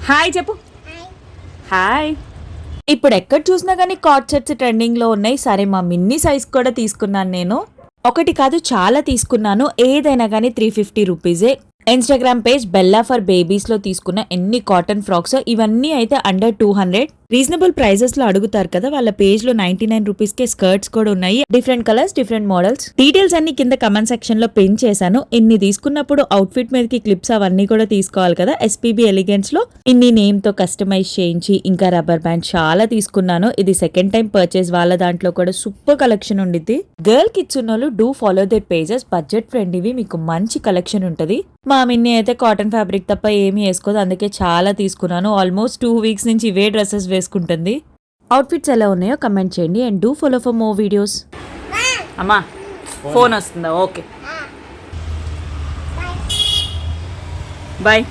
Hi చెప్పు. Hi. ఇప్పుడు ఎక్కడ చూసినా కానీ కార్డ్ సెట్స్ ట్రెండింగ్లో ఉన్నాయి. సరే మా మిన్నీ సైజ్ కూడా తీసుకున్నాను నేను. ఒకటి కాదు చాలా తీసుకున్నాను. ఏదైనా కానీ 350 రూపీసే. Instagram page Bella for babies లో తీసుకున్న ఎన్ని కాటన్ ఫ్రాక్స్. ఇవన్నీ అయితే అండర్ 200. రీజనబుల్ ప్రైజెస్ లో అడుగుతారు కదా, వాళ్ళ పేజ్ లో 99 రూపీస్ కే స్కర్ట్స్ కూడా ఉన్నాయి. Different colours, different models. Details అన్ని కింద కమెంట్ సెక్షన్ లో పిన్ చేశాను. ఇన్ని తీసుకున్నప్పుడు అవుట్ ఫిట్ మీదకి క్లిప్స్ అవన్నీ కూడా తీసుకోవాలి కదా. ఎస్పీబీ ఎలిగెన్స్ లో ఇన్ని నేమ్ తో కస్టమైజ్ చేయించి, ఇంకా రబ్బర్ బ్యాండ్ చాలా తీసుకున్నాను. ఇది సెకండ్ టైం పర్చేస్. వాళ్ళ దాంట్లో కూడా సూపర్ కలెక్షన్ ఉండిద్ది. గర్ల్ కిడ్స్ ఉన్న వాళ్ళు do follow that pages. Budget friendly, మీకు మంచి కలెక్షన్ ఉంటది. మా మిన్ని అయితే కాటన్ ఫ్యాబ్రిక్ తప్ప ఏమీ వేసుకోదు, అందుకే చాలా తీసుకున్నాను. ఆల్మోస్ట్ 2 వీక్స్ నుంచి ఇవే డ్రెస్సెస్ వేసుకుంటుంది. అవుట్ఫిట్స్ ఎలా ఉన్నాయో కమెంట్ చేయండి and do follow for more videos. అమ్మా ఫోన్ వస్తుందా? Okay bye.